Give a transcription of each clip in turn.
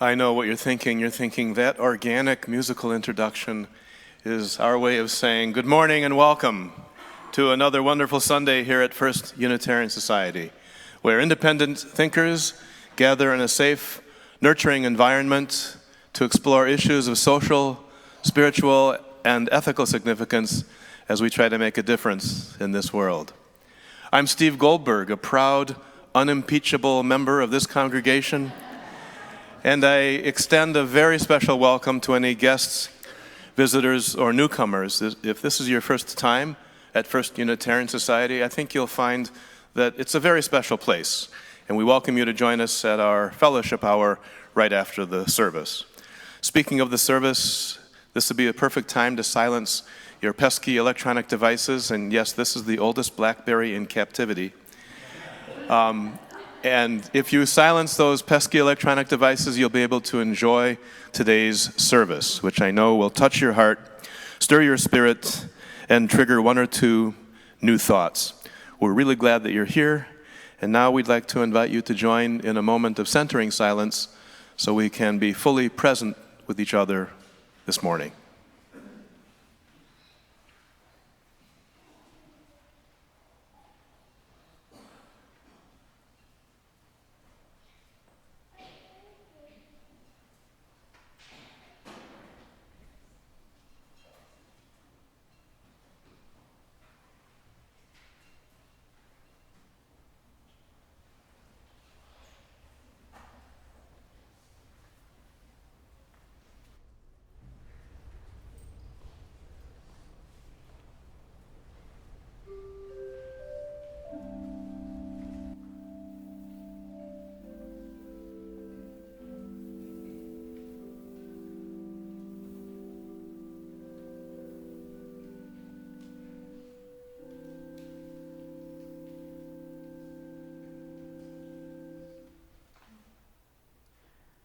I know what you're thinking. You're thinking that organic musical introduction is our way of saying good morning and welcome to another wonderful Sunday here at First Unitarian Society, where independent thinkers gather in a safe, nurturing environment to explore issues of social, spiritual, and ethical significance as we try to make a difference in this world. I'm Steve Goldberg, a proud, unimpeachable member of this congregation, and I extend a very special welcome to any guests, visitors, or newcomers. If this is your first time at First Unitarian Society, I think you'll find that it's a very special place, and we welcome you to join us at our fellowship hour right after the service. Speaking of the service, this would be a perfect time to silence your pesky electronic devices, and yes, this is the oldest BlackBerry in captivity. And if you silence those pesky electronic devices, you'll be able to enjoy today's service, which I know will touch your heart, stir your spirit, and trigger one or two new thoughts. We're really glad that you're here, and now we'd like to invite you to join in a moment of centering silence so we can be fully present with each other this morning.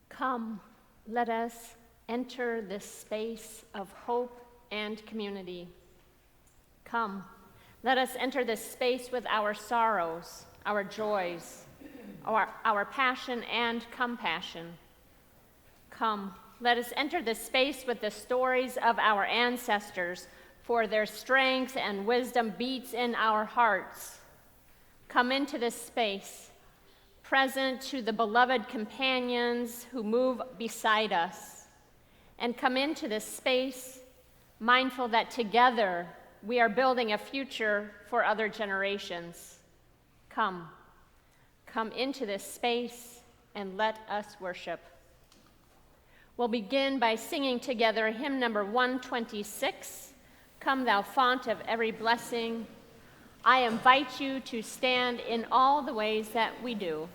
Come, let us enter this space of hope and community. Come, let us enter this space with our sorrows, our joys, our passion and compassion. Come, let us enter this space with the stories of our ancestors, for their strength and wisdom beats in our hearts. Come into this space, present to the beloved companions who move beside us, and come into this space mindful that together we are building a future for other generations. Come into this space and let us worship. We'll begin by singing together hymn number 126, Come Thou Fount of Every Blessing. I invite you to stand in all the ways that we do.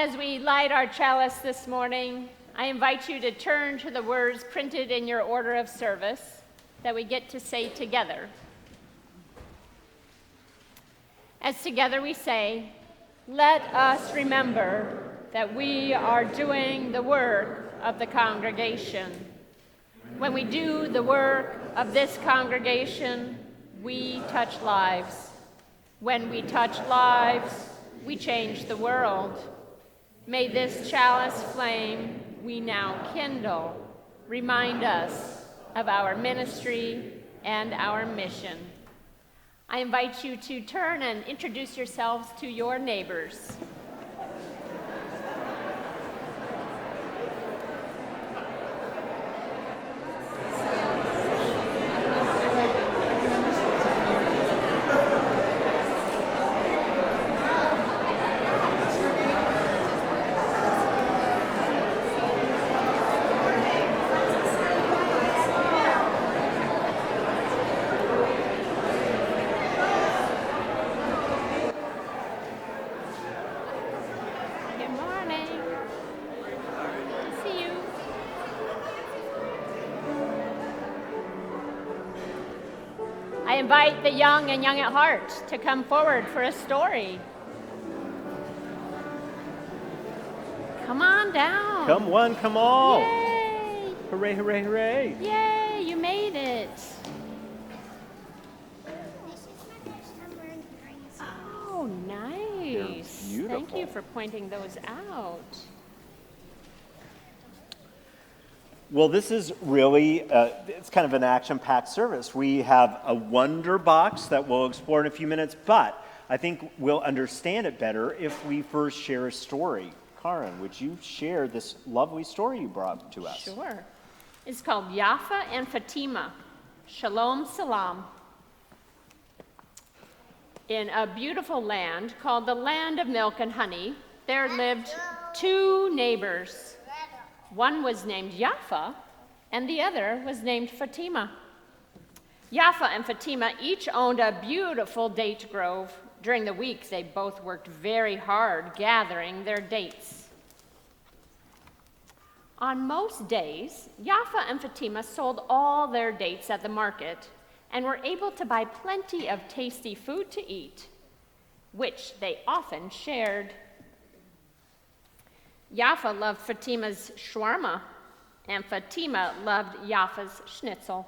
As we light our chalice this morning, I invite you to turn to the words printed in your order of service that we get to say together. As together we say, "Let us remember that we are doing the work of the congregation. When we do the work of this congregation, we touch lives. When we touch lives, we change the world. May this chalice flame we now kindle remind us of our ministry and our mission." I invite you to turn and introduce yourselves to your neighbors. I invite the young and young at heart to come forward for a story. Come on down. Come one, come all. Yay! Hooray, hooray, hooray. Yay, you made it. This is my first time wearing rings. Oh, nice. They're Thank you beautiful. for pointing those out. Well, this is really, it's kind of an action-packed service. We have a wonder box that we'll explore in a few minutes, but I think we'll understand it better if we first share a story. Karen, would you share this lovely story you brought to us? Sure. It's called Yafa and Fatima. Shalom Salam. In a beautiful land called the Land of Milk and Honey, there lived two neighbors. One was named Yafa, and the other was named Fatima. Yafa and Fatima each owned a beautiful date grove. During the week, they both worked very hard gathering their dates. On most days, Yafa and Fatima sold all their dates at the market and were able to buy plenty of tasty food to eat, which they often shared. Yafa loved Fatima's shawarma, and Fatima loved Yafa's schnitzel.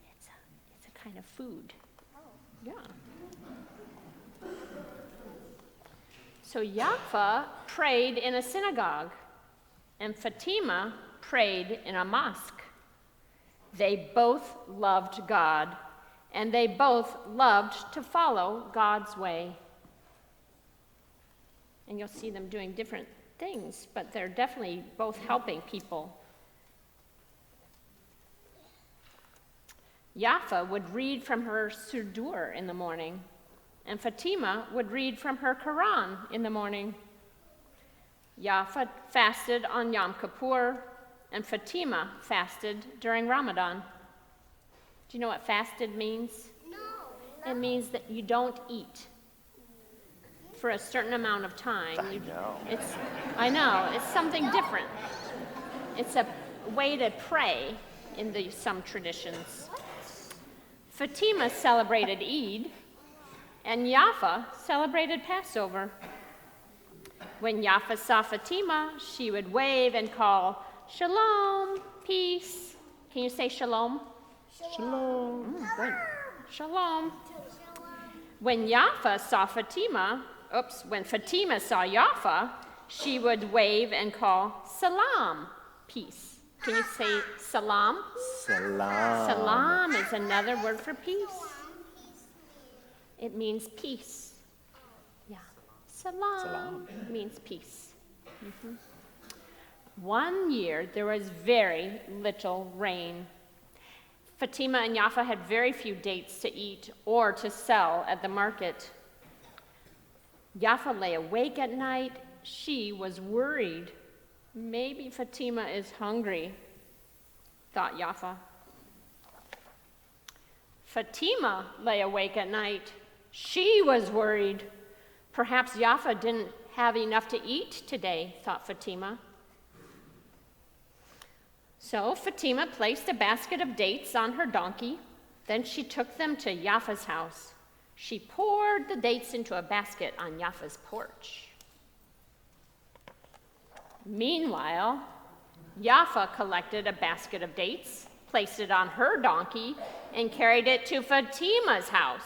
It's a kind of food. Yeah. So Yafa prayed in a synagogue, and Fatima prayed in a mosque. They both loved God, and they both loved to follow God's way. And you'll see them doing different things, but they're definitely both helping people. Yafa would read from her Siddur in the morning, and Fatima would read from her Quran in the morning. Yafa fasted on Yom Kippur, and Fatima fasted during Ramadan. Do you know what fasted means? No. It means that you don't eat for a certain amount of time. I know, it's something different. It's a way to pray in some traditions. Fatima celebrated Eid, and Yafa celebrated Passover. When Yafa saw Fatima, she would wave and call, "Shalom, peace." Can you say shalom? Shalom. Great. Shalom. When Yafa saw Fatima, when Fatima saw Yafa, she would wave and call salam, peace. Can you say salam? Salam. Salam is another word for peace. It means peace. Yeah. Salam means peace. One year, there was very little rain. Fatima and Yafa had very few dates to eat or to sell at the market. Yafa lay awake at night. She was worried. Maybe Fatima is hungry, thought Yafa. Fatima lay awake at night. She was worried. Perhaps Yafa didn't have enough to eat today, thought Fatima. So Fatima placed a basket of dates on her donkey. Then she took them to Yafa's house. She poured the dates into a basket on Yafa's porch. Meanwhile, Yafa collected a basket of dates, placed it on her donkey, and carried it to Fatima's house.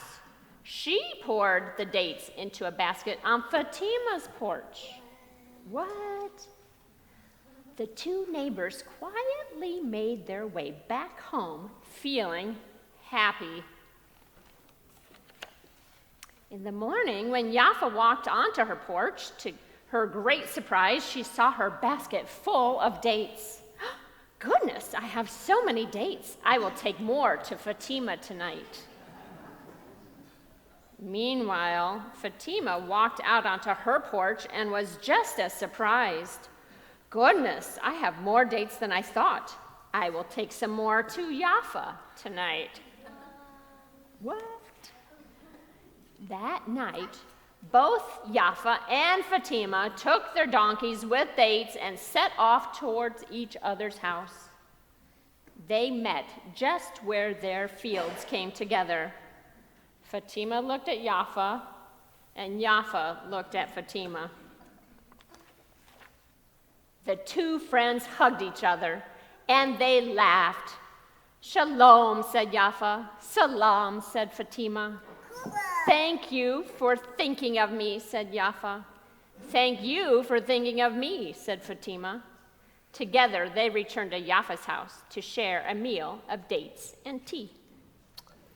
She poured the dates into a basket on Fatima's porch. What? The two neighbors quietly made their way back home, feeling happy. In the morning, when Yafa walked onto her porch, to her great surprise, she saw her basket full of dates. Goodness, I have so many dates. I will take more to Fatima tonight. Meanwhile, Fatima walked out onto her porch and was just as surprised. Goodness, I have more dates than I thought. I will take some more to Yafa tonight. What? That night, both Yafa and Fatima took their donkeys with dates and set off towards each other's house. They met just where their fields came together. Fatima looked at Yafa, and Yafa looked at Fatima. The two friends hugged each other, and they laughed. Shalom, said Yafa. Salam, said Fatima. Thank you for thinking of me, said Yafa. Thank you for thinking of me, said Fatima. Together, they returned to Yafa's house to share a meal of dates and tea.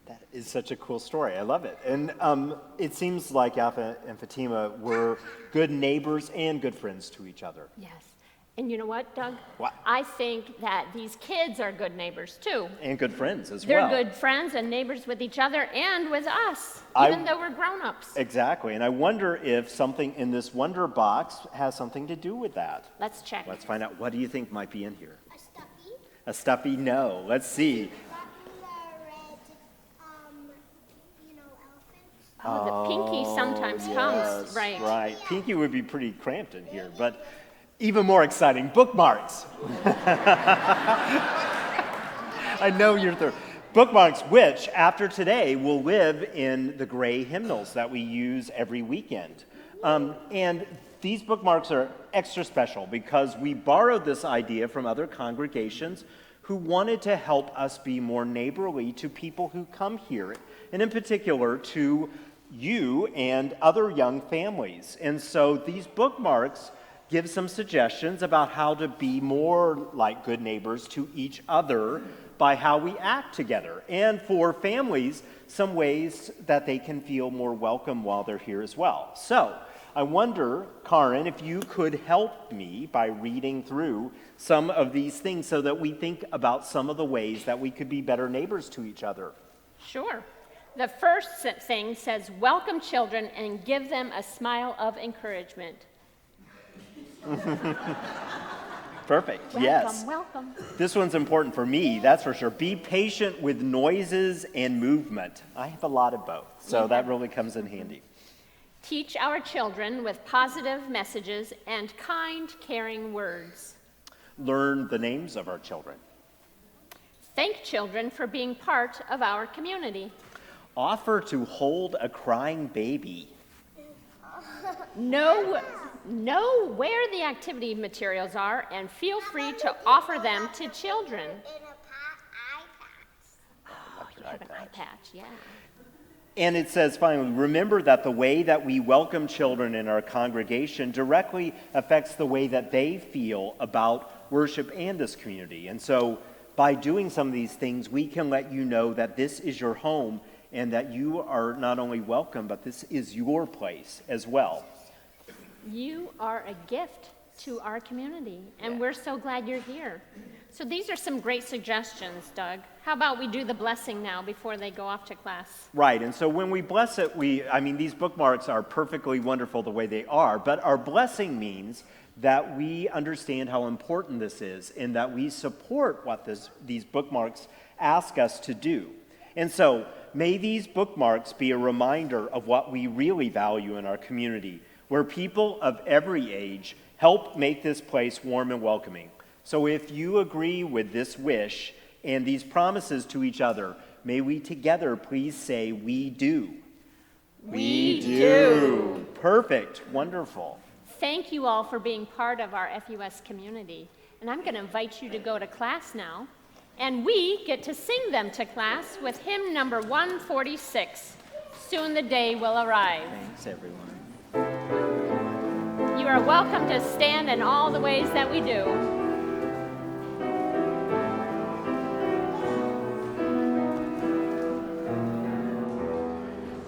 That is such a cool story. I love it. And it seems like Yafa and Fatima were good neighbors and good friends to each other. Yes. And you know what, Doug? What? I think that these kids are good neighbors, too. And good friends as They're well. good friends and neighbors with each other and with us, even though we're grown-ups. Exactly. And I wonder if something in this Wonder Box has something to do with that. Let's check. Let's find out. What do you think might be in here? A stuffy. A stuffy? No. Let's see. Popular red, elephants. Oh, the pinky sometimes comes. Yes, Right. Right. Pinky would be pretty cramped in here, but even more exciting, bookmarks. I know you're third. Bookmarks, which after today will live in the gray hymnals that we use every weekend. And these bookmarks are extra special because we borrowed this idea from other congregations who wanted to help us be more neighborly to people who come here, and in particular to you and other young families. And so these bookmarks give some suggestions about how to be more like good neighbors to each other by how we act together. And for families, some ways that they can feel more welcome while they're here as well. So I wonder, Karen, if you could help me by reading through some of these things so that we think about some of the ways that we could be better neighbors to each other. Sure. The first thing says, welcome children and give them a smile of encouragement. Perfect. Welcome, Yes. welcome. This one's important for me, that's for sure. Be patient with noises and movement. I have a lot of both, so that really comes in handy. Teach our children with positive messages and kind, caring words. Learn the names of our children. Thank children for being part of our community. Offer to hold a crying baby. Know where the activity materials are and feel free to offer them to children. In a eye patch. You have an eye patch, yeah. And it says finally, remember that the way that we welcome children in our congregation directly affects the way that they feel about worship and this community. And so by doing some of these things, we can let you know that this is your home and that you are not only welcome, but this is your place as well. You are a gift to our community, and we're so glad you're here. So these are some great suggestions, Doug. How about we do the blessing now before they go off to class? Right, and so when we bless it, these bookmarks are perfectly wonderful the way they are, but our blessing means that we understand how important this is and that we support what these bookmarks ask us to do. And so may these bookmarks be a reminder of what we really value in our community, where people of every age help make this place warm and welcoming. So if you agree with this wish and these promises to each other, may we together please say, "We do." We do. Perfect. Wonderful. Thank you all for being part of our FUS community. And I'm going to invite you to go to class now. And we get to sing them to class with hymn number 146, "Soon the Day Will Arrive." Thanks, everyone. You are welcome to stand in all the ways that we do.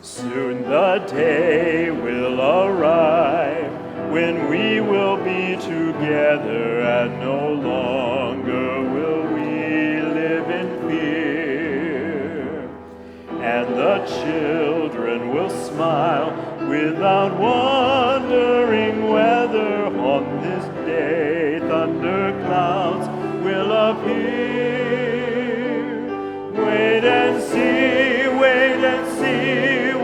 Soon the day will arrive when we will be together, and no longer will we live in fear. And the children will smile without wondering whether on this day thunder clouds will appear. Wait and see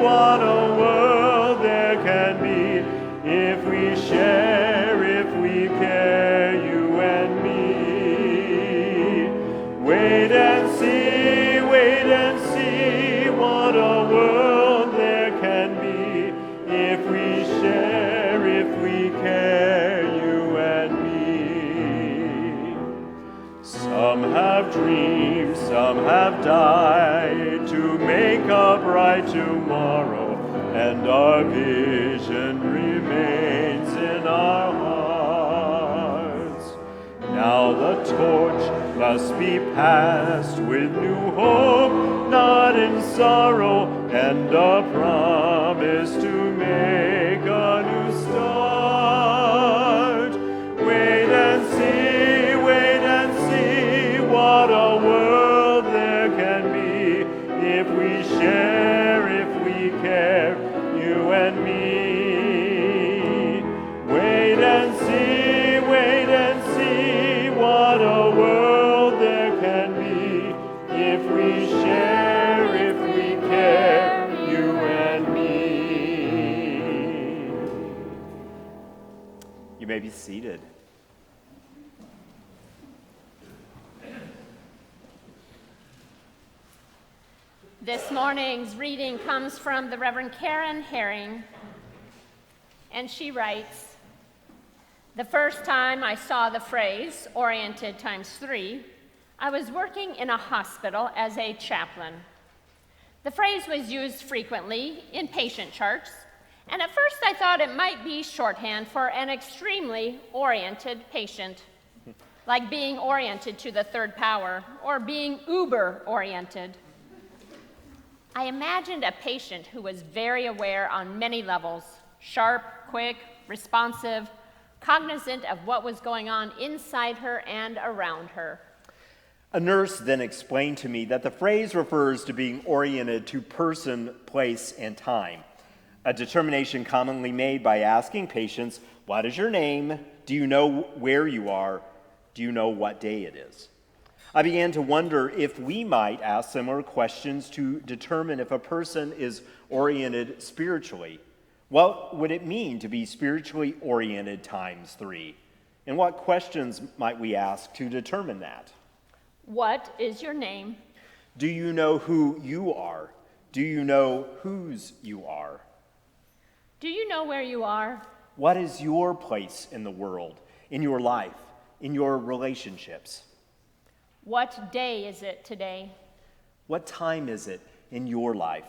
what a world there can be if we share, if we care, you and me. Wait and see what a world there can be if we share, if we care, you and me. Some have dreamed, some have died to make a bright tomorrow, and our vision remains in our hearts. Now the torch must be passed with new hope, not in sorrow, and a promise to make a new start. Wait and see what a world there can be if we share, if we care, you and me. Wait and see what a world there can be if we share, if we care, you and me. You may be seated. This morning's reading comes from the Reverend Karen Herring, and she writes, "The first time I saw the phrase oriented ×3, I was working in a hospital as a chaplain. The phrase was used frequently in patient charts, and at first I thought it might be shorthand for an extremely oriented patient, like being oriented to the third power or being uber-oriented. I imagined a patient who was very aware on many levels, sharp, quick, responsive, cognizant of what was going on inside her and around her. A nurse then explained to me that the phrase refers to being oriented to person, place, and time, a determination commonly made by asking patients, what is your name? Do you know where you are? Do you know what day it is? I began to wonder if we might ask similar questions to determine if a person is oriented spiritually. What would it mean to be spiritually oriented ×3? And what questions might we ask to determine that? What is your name? Do you know who you are? Do you know whose you are? Do you know where you are? What is your place in the world, in your life, in your relationships? What day is it today? What time is it in your life?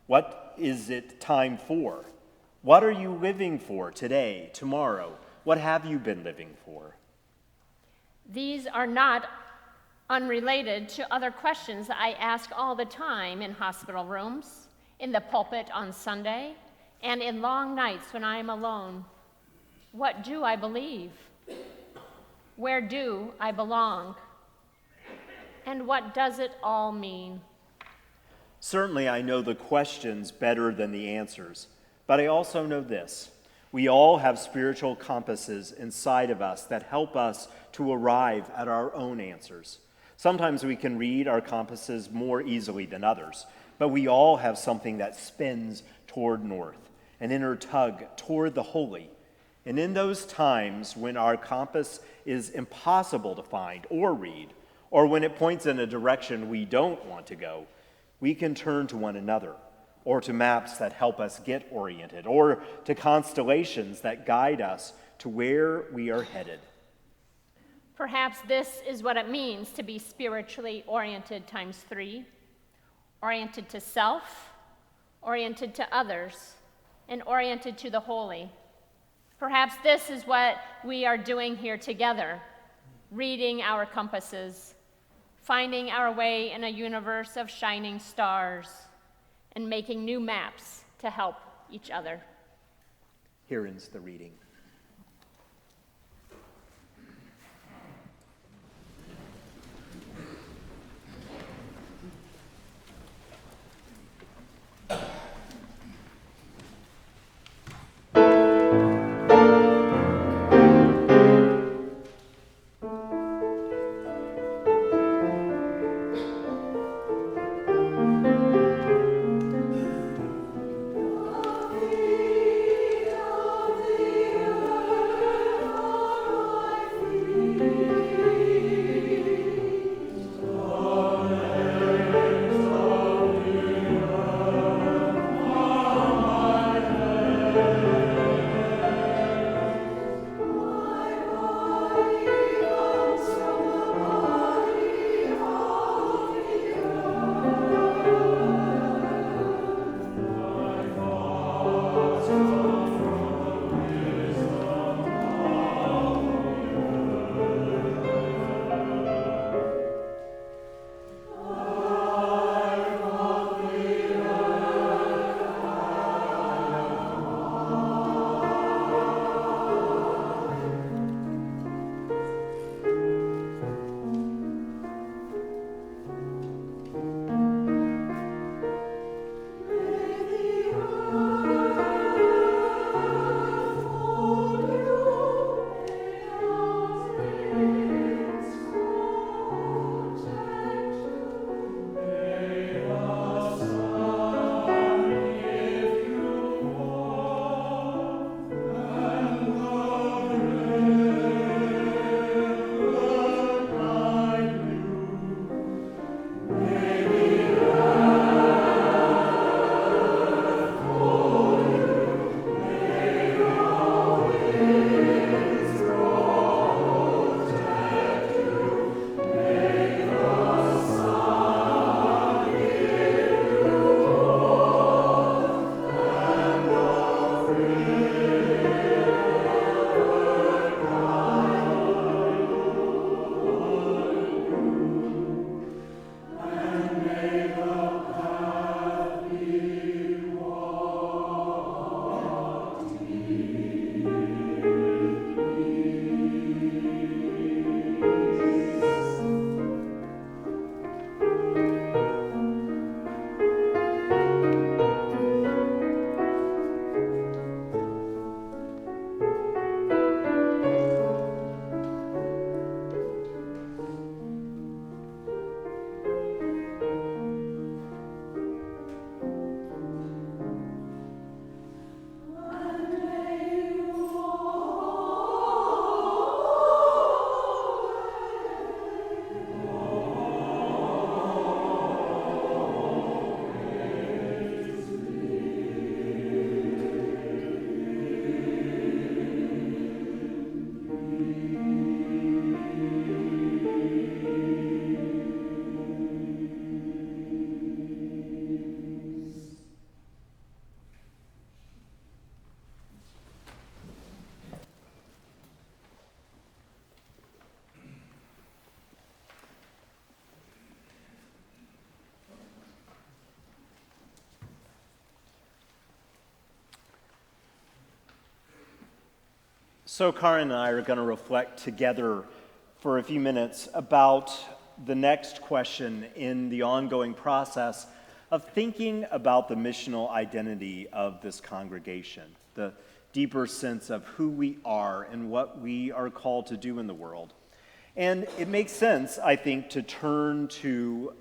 What is it time for? What are you living for today, tomorrow? What have you been living for? These are not unrelated to other questions I ask all the time in hospital rooms, in the pulpit on Sunday, and in long nights when I am alone. What do I believe? Where do I belong? And what does it all mean? Certainly, I know the questions better than the answers, but I also know this. We all have spiritual compasses inside of us that help us to arrive at our own answers. Sometimes we can read our compasses more easily than others, but we all have something that spins toward north. an inner tug toward the holy. And in those times when our compass is impossible to find or read, or when it points in a direction we don't want to go, we can turn to one another, or to maps that help us get oriented, or to constellations that guide us to where we are headed. Perhaps this is what it means to be spiritually oriented times 3, oriented to self, oriented to others, and oriented to the holy. Perhaps this is what we are doing here together, reading our compasses, finding our way in a universe of shining stars, and making new maps to help each other. Here ends the reading. So Karen and I are going to reflect together for a few minutes about the next question in the ongoing process of thinking about the missional identity of this congregation, the deeper sense of who we are and what we are called to do in the world. And it makes sense, I think, to turn to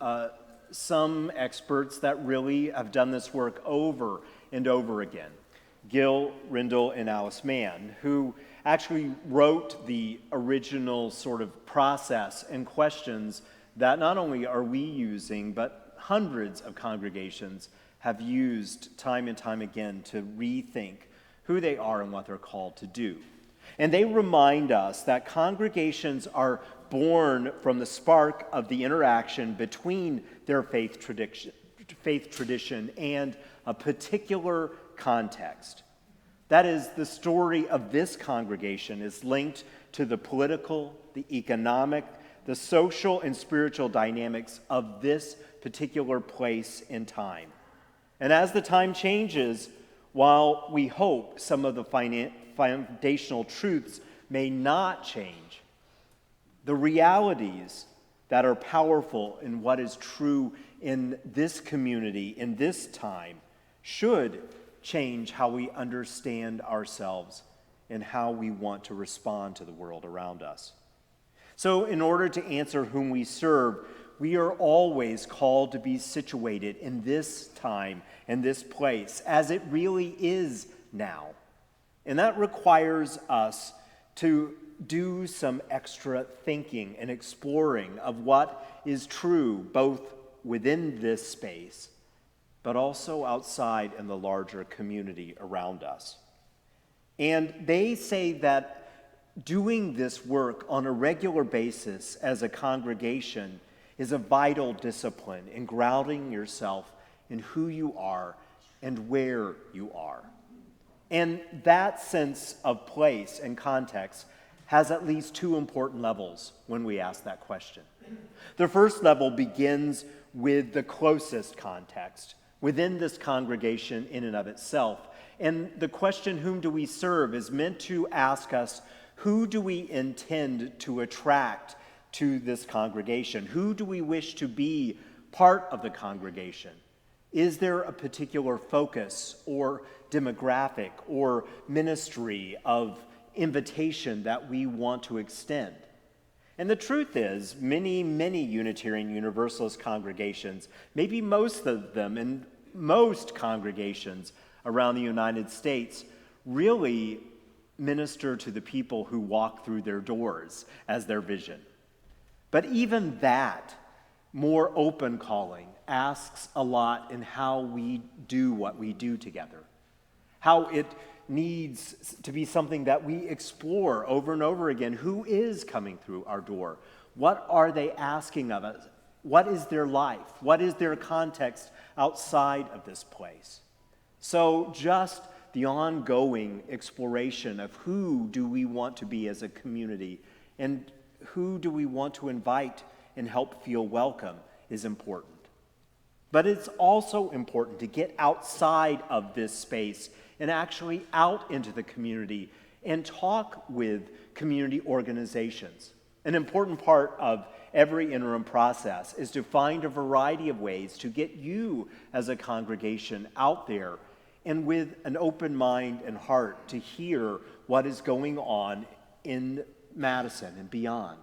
some experts that really have done this work over and over again. Gil Rindle and Alice Mann, who actually wrote the original sort of process and questions that not only are we using, but hundreds of congregations have used time and time again to rethink who they are and what they're called to do. And they remind us that congregations are born from the spark of the interaction between their faith tradition and a particular context. That is, the story of this congregation is linked to the political, the economic, the social, and spiritual dynamics of this particular place and time. And as the time changes, while we hope some of the foundational truths may not change, the realities that are powerful in what is true in this community, in this time, should change how we understand ourselves and how we want to respond to the world around us. So, in order to answer whom we serve, we are always called to be situated in this time and this place, as it really is now. And that requires us to do some extra thinking and exploring of what is true, both within this space, but also outside in the larger community around us. And they say that doing this work on a regular basis as a congregation is a vital discipline in grounding yourself in who you are and where you are. And that sense of place and context has at least two important levels when we ask that question. The first level begins with the closest context within this congregation in and of itself. And the question, whom do we serve, is meant to ask us, who do we intend to attract to this congregation? Who do we wish to be part of the congregation? Is there a particular focus or demographic or ministry of invitation that we want to extend? And the truth is, many Unitarian Universalist congregations, maybe most of them and most congregations around the United States, really minister to the people who walk through their doors as their vision. But even that more open calling asks a lot in how we do what we do together, how it needs to be something that we explore over and over again. Who is coming through our door? What are they asking of us? What is their life? What is their context outside of this place? So just the ongoing exploration of who do we want to be as a community and who do we want to invite and help feel welcome is important. But it's also important to get outside of this space and actually out into the community and talk with community organizations. An important part of every interim process is to find a variety of ways to get you as a congregation out there and with an open mind and heart to hear what is going on in Madison and beyond.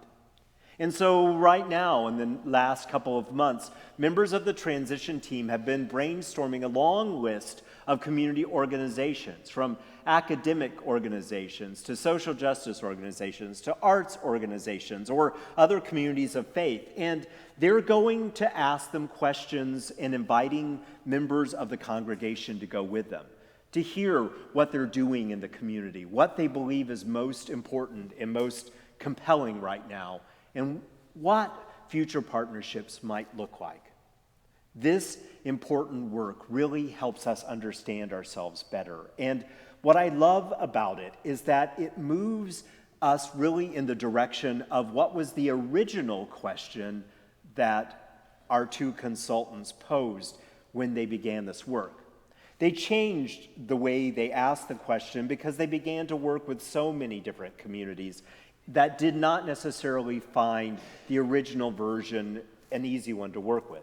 And so right now, in the last couple of months, members of the transition team have been brainstorming a long list of community organizations, from academic organizations to social justice organizations to arts organizations or other communities of faith. And they're going to ask them questions and inviting members of the congregation to go with them, to hear what they're doing in the community, what they believe is most important and most compelling right now, and what future partnerships might look like. This important work really helps us understand ourselves better. And what I love about it is that it moves us really in the direction of what was the original question that our two consultants posed when they began this work. They changed the way they asked the question because they began to work with so many different communities that did not necessarily find the original version an easy one to work with.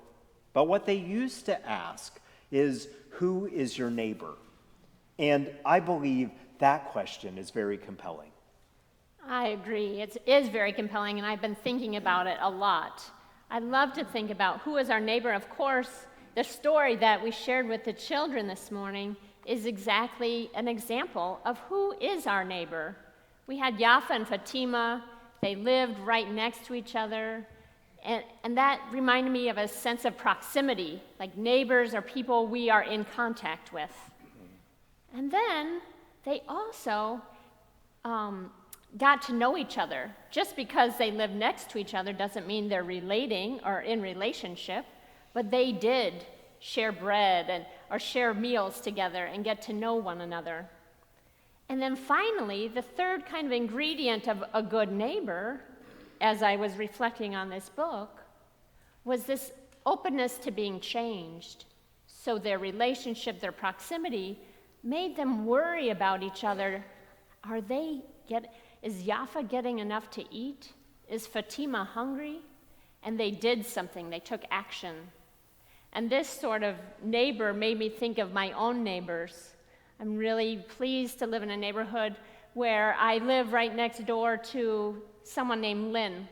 But what they used to ask is, who is your neighbor? And I believe that question is very compelling. I agree. It is very compelling, and I've been thinking about it a lot. I love to think about who is our neighbor. Of course, the story that we shared with the children this morning is exactly an example of who is our neighbor. We had Yafa and Fatima. They lived right next to each other. And that reminded me of a sense of proximity, like neighbors are people we are in contact with. And then they also got to know each other. Just because they live next to each other doesn't mean they're relating or in relationship, but they did share bread or share meals together and get to know one another. And then finally, the third kind of ingredient of a good neighbor, as I was reflecting on this book, was this openness to being changed. So their relationship, their proximity, made them worry about each other. Is Yafa getting enough to eat? Is Fatima hungry? And they did something, they took action. And this sort of neighbor made me think of my own neighbors. I'm really pleased to live in a neighborhood where I live right next door to someone named Lynn,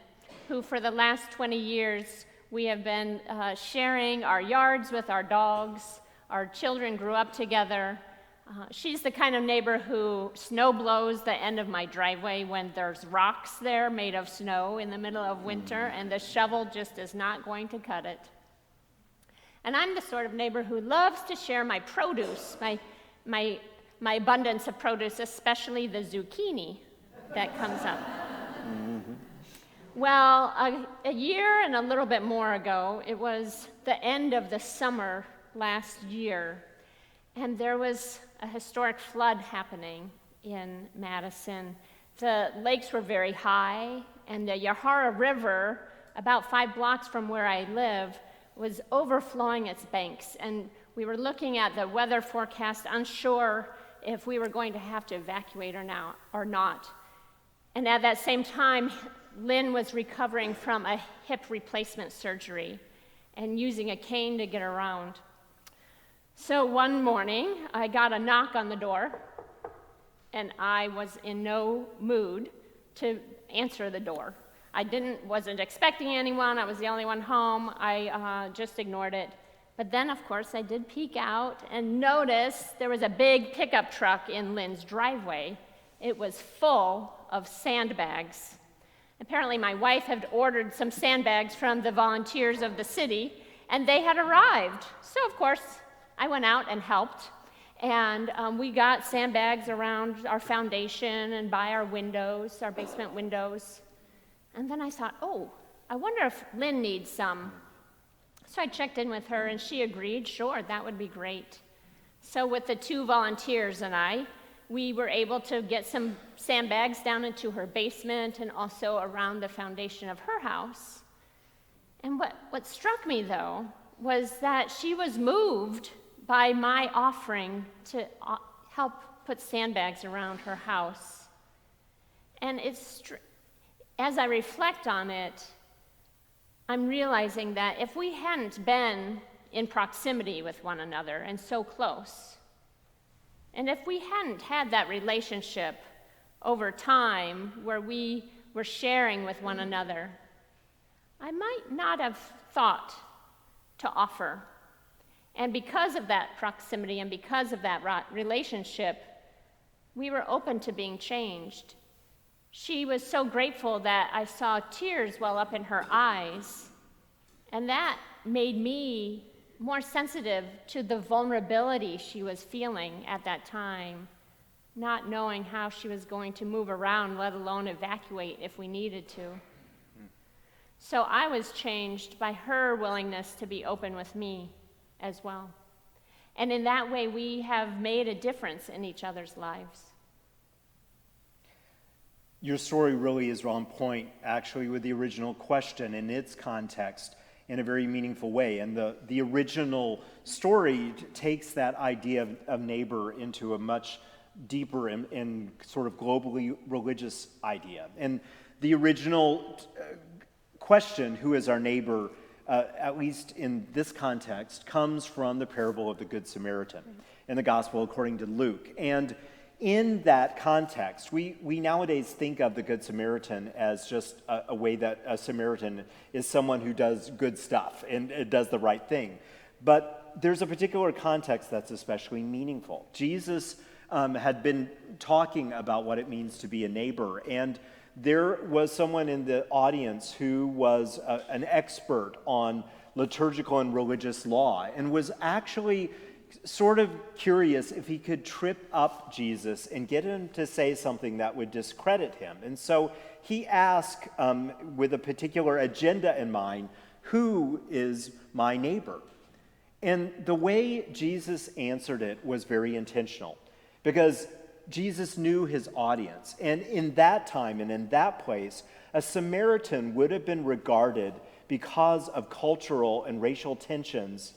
who for the last 20 years we have been sharing our yards with our dogs. Our children grew up together. She's the kind of neighbor who snow blows the end of my driveway when there's rocks there made of snow in the middle of winter, and the shovel just is not going to cut it. And I'm the sort of neighbor who loves to share my produce, my abundance of produce, especially the zucchini that comes up. Well, a year and a little bit more ago, it was the end of the summer last year, and there was a historic flood happening in Madison. The lakes were very high, and the Yahara River, about 5 blocks from where I live, was overflowing its banks. And we were looking at the weather forecast, unsure if we were going to have to evacuate or not. And at that same time, Lynn was recovering from a hip replacement surgery and using a cane to get around. So one morning, I got a knock on the door, and I was in no mood to answer the door. I wasn't expecting anyone. I was the only one home. I just ignored it. But then, of course, I did peek out and notice there was a big pickup truck in Lynn's driveway. It was full of sandbags. Apparently, my wife had ordered some sandbags from the volunteers of the city, and they had arrived. So, of course, I went out and helped, and we got sandbags around our foundation and by our windows, our basement windows. And then I thought, I wonder if Lynn needs some. So I checked in with her, and she agreed, sure, that would be great. So with the 2 volunteers and we were able to get some sandbags down into her basement and also around the foundation of her house. And what struck me, though, was that she was moved by my offering to help put sandbags around her house. And as I reflect on it, I'm realizing that if we hadn't been in proximity with one another and so close, and if we hadn't had that relationship over time where we were sharing with one another, I might not have thought to offer. And because of that proximity and because of that relationship, we were open to being changed. She was so grateful that I saw tears well up in her eyes, and that made me more sensitive to the vulnerability she was feeling at that time, not knowing how she was going to move around, let alone evacuate if we needed to. So I was changed by her willingness to be open with me as well. And in that way, we have made a difference in each other's lives. Your story really is on point, actually, with the original question and its context in a very meaningful way. And the original story takes that idea of neighbor into a much deeper and sort of globally religious idea. And the original question, who is our neighbor, at least in this context, comes from the parable of the Good Samaritan in the Gospel according to Luke. And in that context, we nowadays think of the Good Samaritan as just a way that a Samaritan is someone who does good stuff and does the right thing. But there's a particular context that's especially meaningful. Jesus had been talking about what it means to be a neighbor, and there was someone in the audience who was an expert on liturgical and religious law and was actually sort of curious if he could trip up Jesus and get him to say something that would discredit him. And so he asked, with a particular agenda in mind, "Who is my neighbor?" And the way Jesus answered it was very intentional, because Jesus knew his audience. And in that time and in that place, a Samaritan would have been regarded, because of cultural and racial tensions,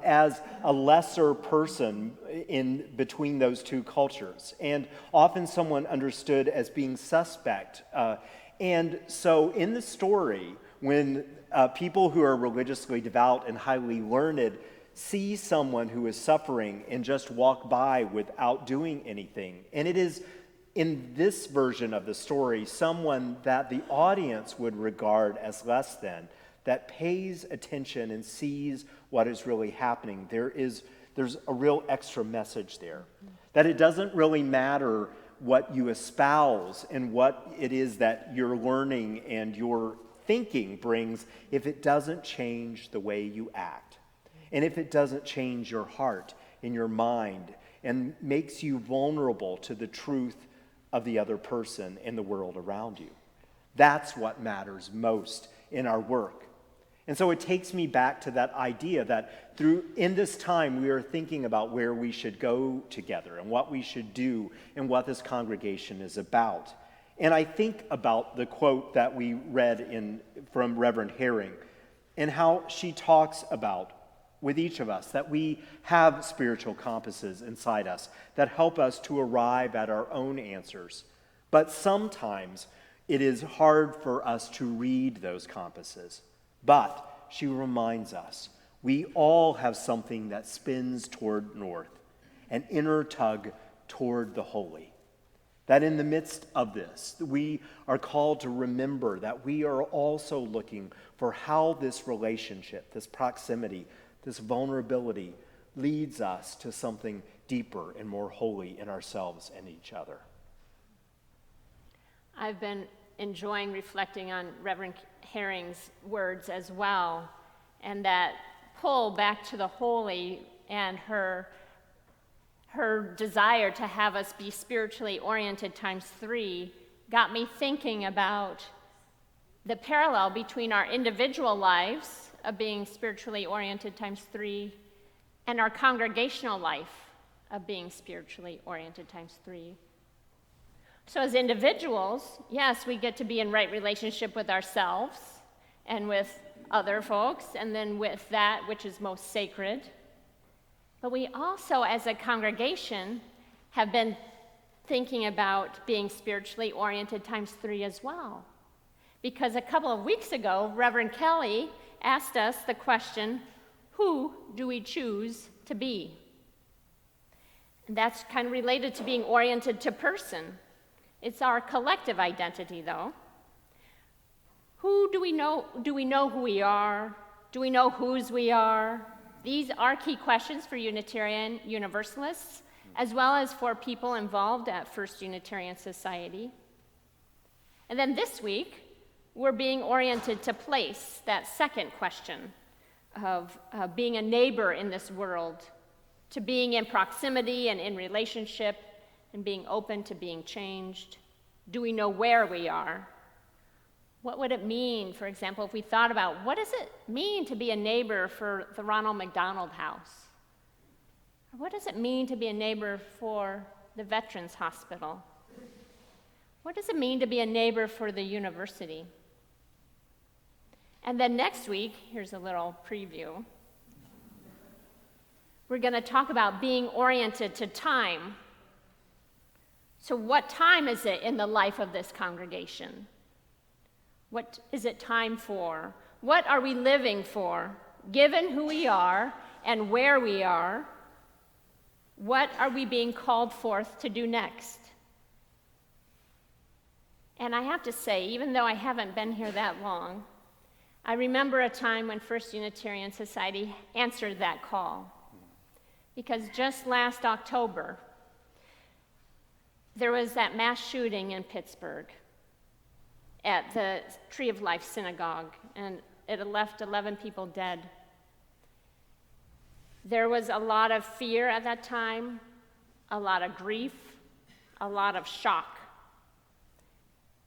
as a lesser person in between those two cultures, and often someone understood as being suspect. And so in the story, when people who are religiously devout and highly learned see someone who is suffering and just walk by without doing anything, and it is, in this version of the story, someone that the audience would regard as less than, that pays attention and sees what is really happening, there's a real extra message there. That it doesn't really matter what you espouse and what it is that your learning and your thinking brings if it doesn't change the way you act. And if it doesn't change your heart and your mind and makes you vulnerable to the truth of the other person and the world around you. That's what matters most in our work. And so it takes me back to that idea that in this time we are thinking about where we should go together and what we should do and what this congregation is about. And I think about the quote that we read from Reverend Herring and how she talks about, with each of us, that we have spiritual compasses inside us that help us to arrive at our own answers. But sometimes it is hard for us to read those compasses. But she reminds us, we all have something that spins toward north, an inner tug toward the holy. That in the midst of this, we are called to remember that we are also looking for how this relationship, this proximity, this vulnerability leads us to something deeper and more holy in ourselves and each other. I've been enjoying reflecting on Reverend Herring's words as well, and that pull back to the holy and her desire to have us be spiritually oriented ×3 got me thinking about the parallel between our individual lives of being spiritually oriented ×3 and our congregational life of being spiritually oriented ×3. So as individuals, yes, we get to be in right relationship with ourselves and with other folks, and then with that which is most sacred. But we also, as a congregation, have been thinking about being spiritually oriented ×3 as well. Because a couple of weeks ago, Reverend Kelly asked us the question, who do we choose to be? And that's kind of related to being oriented to person. It's our collective identity, though. Who do we know? Do we know who we are? Do we know whose we are? These are key questions for Unitarian Universalists, as well as for people involved at First Unitarian Society. And then this week, we're being oriented to place, that second question of being a neighbor in this world, to being in proximity and in relationship, and being open to being changed. Do we know where we are? What would it mean, for example, if we thought about what does it mean to be a neighbor for the Ronald McDonald House? What does it mean to be a neighbor for the Veterans Hospital? What does it mean to be a neighbor for the university? And then next week, here's a little preview. We're going to talk about being oriented to time. So what time is it in the life of this congregation? What is it time for? What are we living for? Given who we are and where we are, what are we being called forth to do next? And I have to say, even though I haven't been here that long, I remember a time when First Unitarian Society answered that call. Because just last October, there was that mass shooting in Pittsburgh at the Tree of Life Synagogue, and it left 11 people dead. There was a lot of fear at that time, a lot of grief, a lot of shock.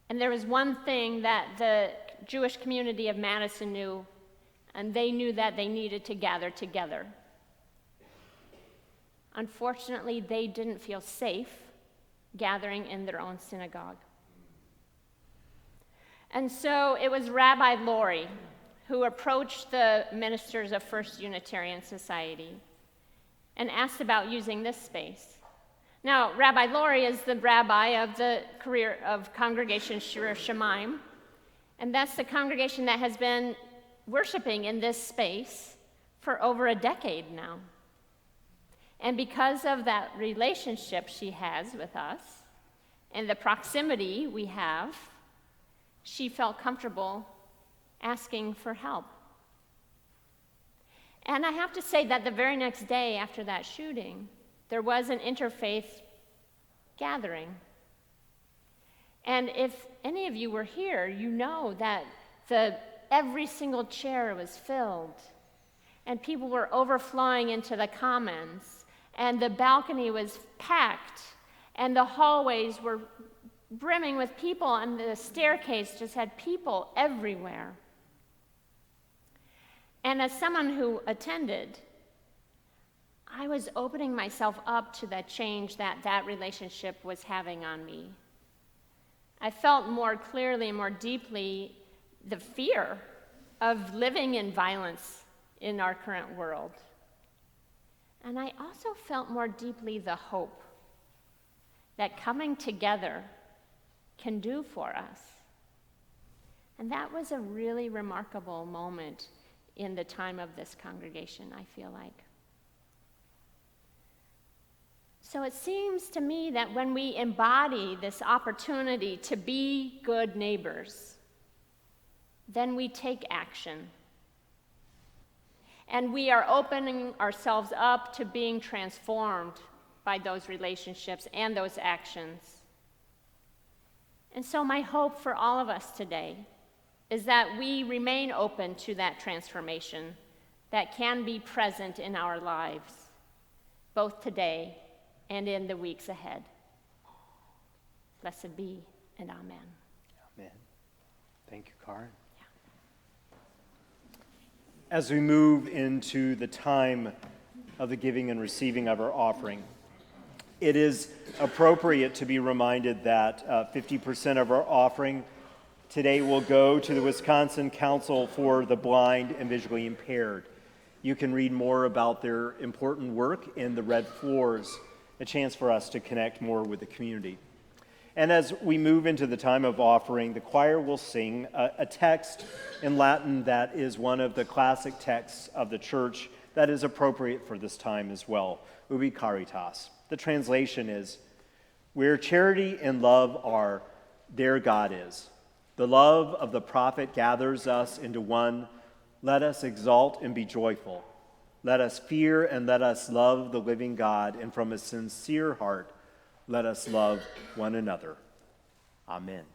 And there was one thing that the Jewish community of Madison knew, and they knew that they needed to gather together. Unfortunately, they didn't feel safe gathering in their own synagogue. And so it was Rabbi Laurie who approached the ministers of First Unitarian Society and asked about using this space. Now, Rabbi Laurie is the rabbi of the career of Congregation Shir Shemaim, and that's the congregation that has been worshiping in this space for over a decade now. And because of that relationship she has with us and the proximity we have, she felt comfortable asking for help. And I have to say that the very next day after that shooting, there was an interfaith gathering. And if any of you were here, you know that every single chair was filled, and people were overflowing into the commons, and the balcony was packed, and the hallways were brimming with people, and the staircase just had people everywhere. And as someone who attended, I was opening myself up to the change that relationship was having on me. I felt more clearly and more deeply the fear of living in violence in our current world. And I also felt more deeply the hope that coming together can do for us. And that was a really remarkable moment in the time of this congregation, I feel like. So it seems to me that when we embody this opportunity to be good neighbors, then we take action. And we are opening ourselves up to being transformed by those relationships and those actions. And so my hope for all of us today is that we remain open to that transformation that can be present in our lives, both today and in the weeks ahead. Blessed be, and amen. Amen. Thank you, Karen. As we move into the time of the giving and receiving of our offering, it is appropriate to be reminded that 50% of our offering today will go to the Wisconsin Council for the Blind and Visually Impaired. You can read more about their important work in the red floors, a chance for us to connect more with the community. And as we move into the time of offering, the choir will sing a text in Latin that is one of the classic texts of the church that is appropriate for this time as well, Ubi Caritas. The translation is, "Where charity and love are, there God is. The love of the prophet gathers us into one. Let us exalt and be joyful. Let us fear and let us love the living God, and from a sincere heart, let us love one another." Amen.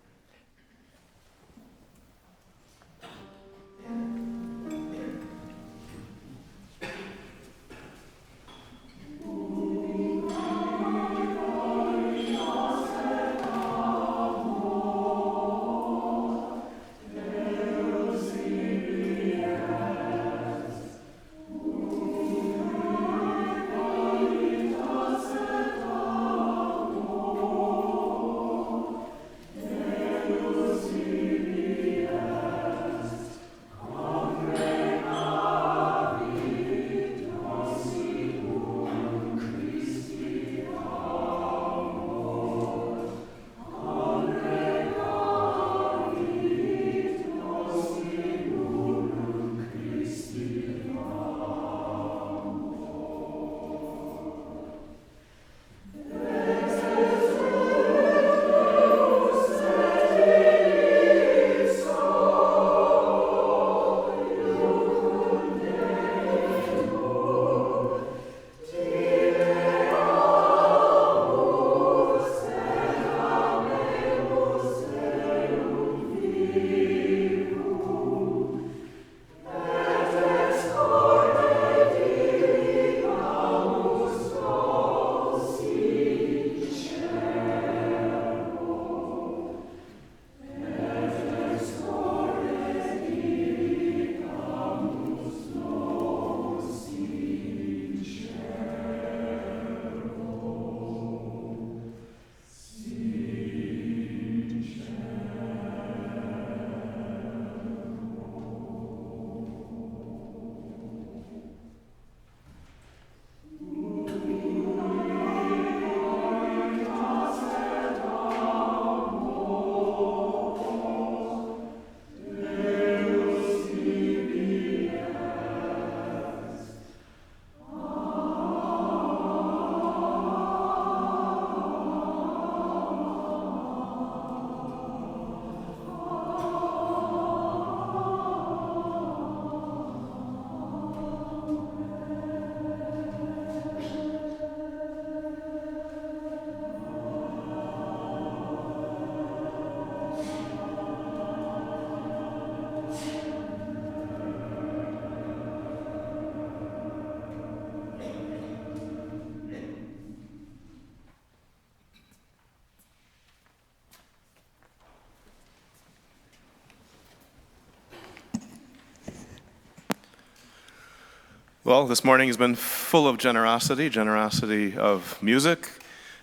Well, this morning has been full of generosity of music.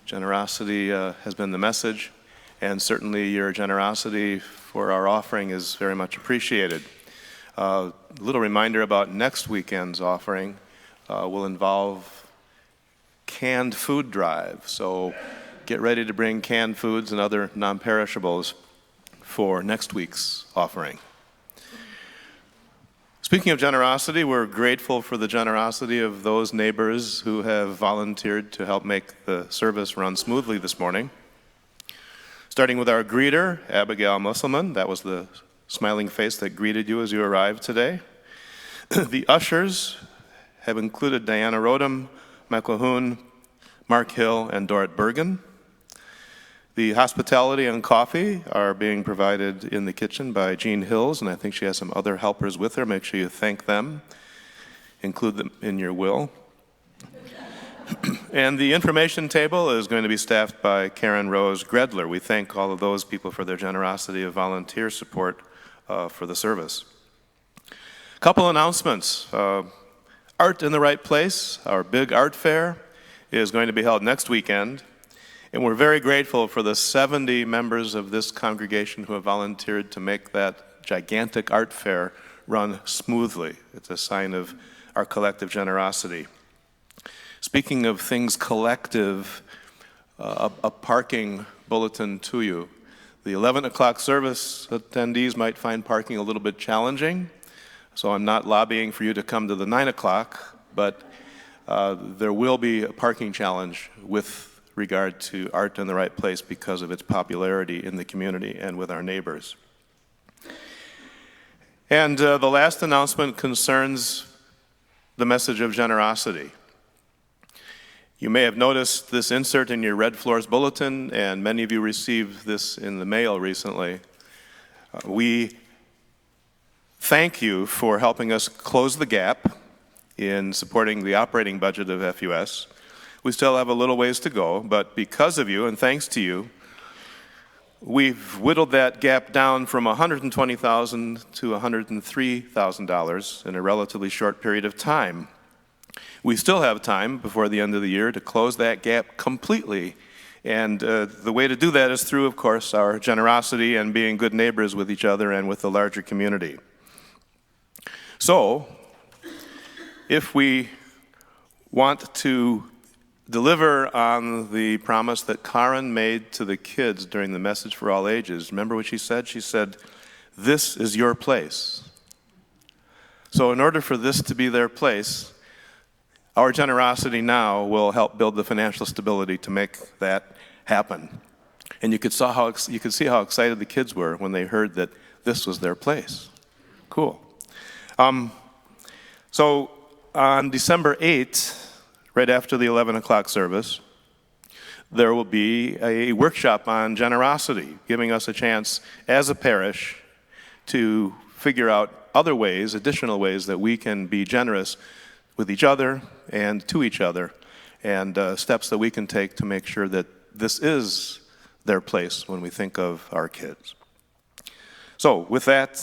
Generosity has been the message, and certainly your generosity for our offering is very much appreciated. A little reminder about next weekend's offering will involve canned food drive. So get ready to bring canned foods and other non-perishables for next week's offering. Speaking of generosity, we're grateful for the generosity of those neighbors who have volunteered to help make the service run smoothly this morning. Starting with our greeter, Abigail Musselman. That was the smiling face that greeted you as you arrived today. The ushers have included Diana Rodham, Michael Hoon, Mark Hill, and Dorrit Bergen. The hospitality and coffee are being provided in the kitchen by Jean Hills, and I think she has some other helpers with her. Make sure you thank them. Include them in your will. And the information table is going to be staffed by Karen Rose Gredler. We thank all of those people for their generosity of volunteer support for the service. A couple announcements. Art in the Right Place, our big art fair, is going to be held next weekend. And we're very grateful for the 70 members of this congregation who have volunteered to make that gigantic art fair run smoothly. It's a sign of our collective generosity. Speaking of things collective, a parking bulletin to you. The 11 o'clock service attendees might find parking a little bit challenging, so I'm not lobbying for you to come to the 9 o'clock, but there will be a parking challenge with regard to Art in the Right Place because of its popularity in the community and with our neighbors. And the last announcement concerns the message of generosity. You may have noticed this insert in your Red Floors bulletin, and many of you received this in the mail recently. We thank you for helping us close the gap in supporting the operating budget of FUS. We still have a little ways to go, but because of you and thanks to you, we've whittled that gap down from $120,000 to $103,000 in a relatively short period of time. We still have time before the end of the year to close that gap completely, and the way to do that is through, of course, our generosity and being good neighbors with each other and with the larger community. So, if we want to deliver on the promise that Karen made to the kids during the Message for All Ages. Remember what she said? She said, "This is your place." So in order for this to be their place, our generosity now will help build the financial stability to make that happen. And you could see how excited the kids were when they heard that this was their place. Cool. So on December 8th, right after the 11 o'clock service, there will be a workshop on generosity, giving us a chance as a parish to figure out other ways, additional ways that we can be generous with each other and to each other, and steps that we can take to make sure that this is their place when we think of our kids. So with that,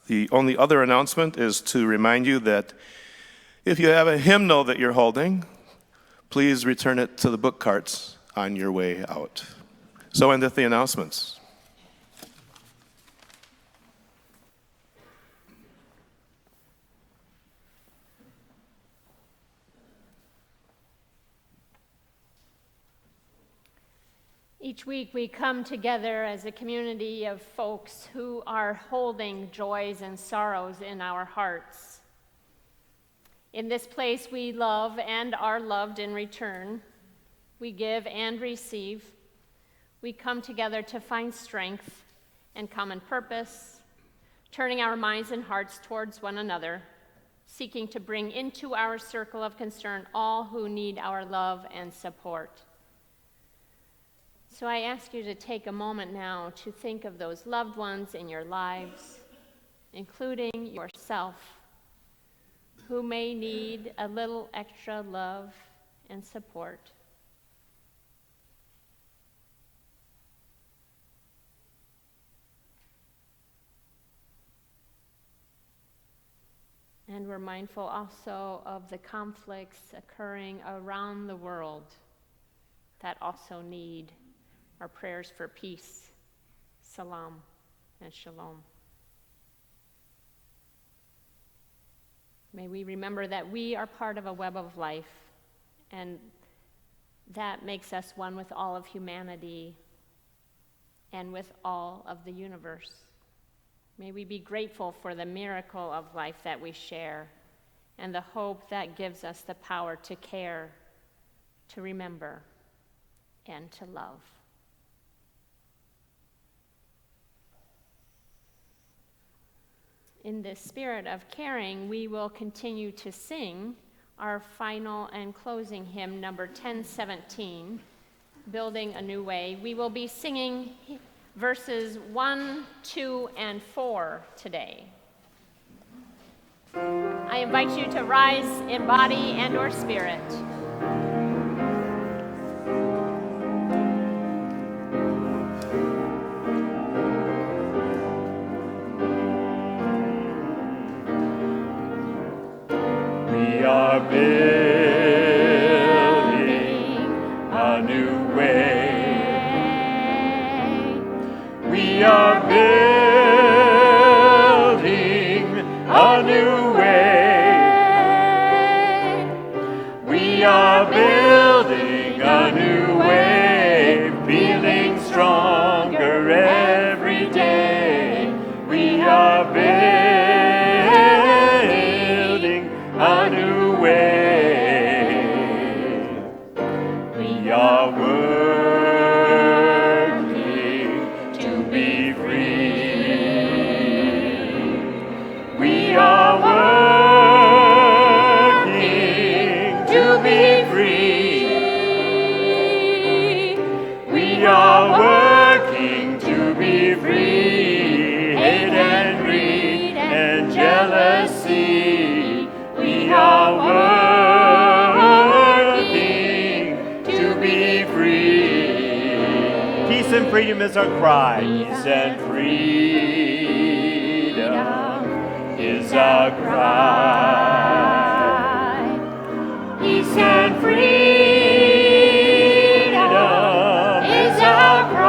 the only other announcement is to remind you that if you have a hymnal that you're holding, please return it to the book carts on your way out. So endeth the announcements. Each week we come together as a community of folks who are holding joys and sorrows in our hearts. In this place we love and are loved in return. We give and receive. We come together to find strength and common purpose, turning our minds and hearts towards one another, seeking to bring into our circle of concern all who need our love and support. So I ask you to take a moment now to think of those loved ones in your lives, including yourself, who may need a little extra love and support. And we're mindful also of the conflicts occurring around the world that also need our prayers for peace, salam, and shalom. May we remember that we are part of a web of life, and that makes us one with all of humanity and with all of the universe. May we be grateful for the miracle of life that we share and the hope that gives us the power to care, to remember, and to love. In this spirit of caring, we will continue to sing our final and closing hymn, number 1017, Building a New Way. We will be singing verses 1, 2, and 4 today. I invite you to rise in body and or spirit. We are building a new way. We are building a new way. We are building a new way, feeling stronger every day. We are building a new way. We are working to be free. We are working to be free. We are working to be free. Hate and greed and jealousy. We are working to be free. Peace and freedom is our cry. Peace and freedom is our cry. Peace and freedom is our cry.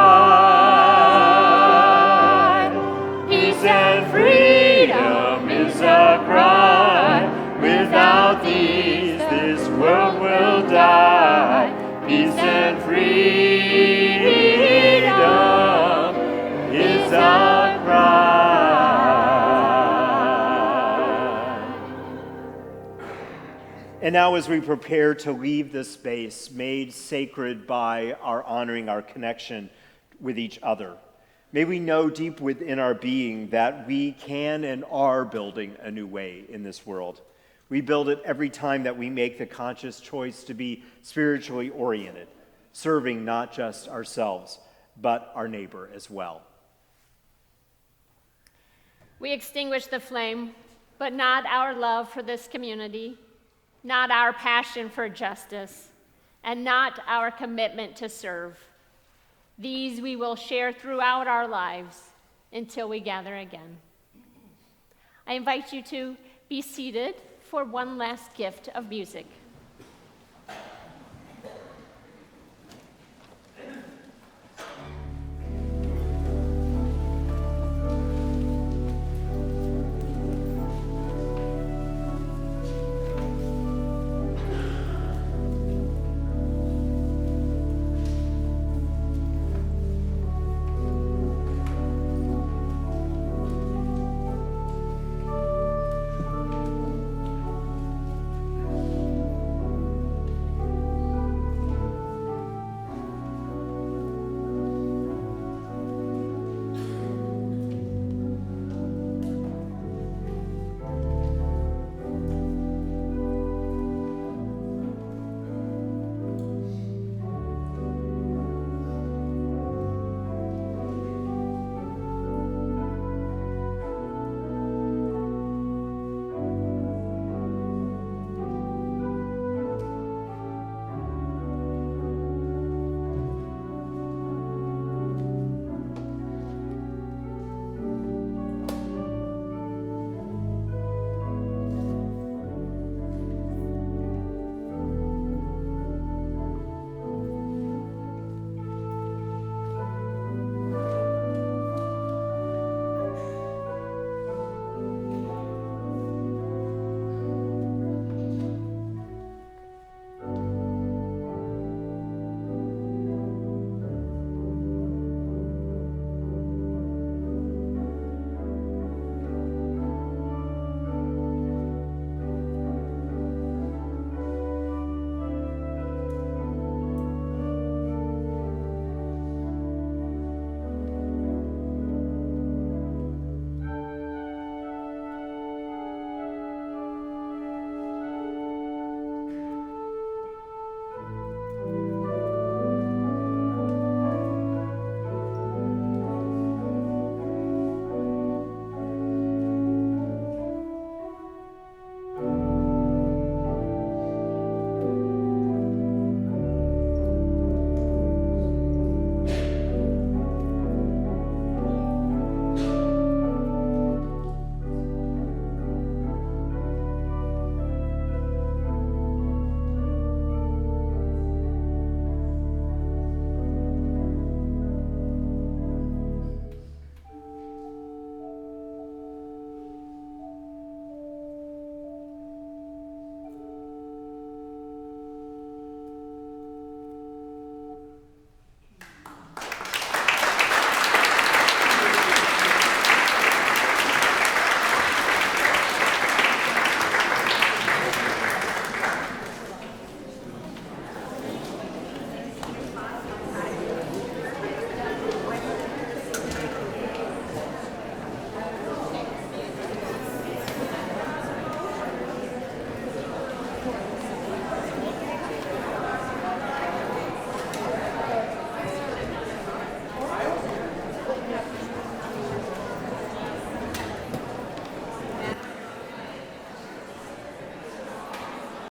Peace and freedom is our cry. Without these, this world will die. Peace and freedom is our cry. And now, as we prepare to leave this space made sacred by our honoring our connection with each other, may we know deep within our being that we can and are building a new way in this world. We build it every time that we make the conscious choice to be spiritually oriented, serving not just ourselves, but our neighbor as well. We extinguish the flame, but not our love for this community, not our passion for justice, and not our commitment to serve. These we will share throughout our lives until we gather again. I invite you to be seated for one last gift of music.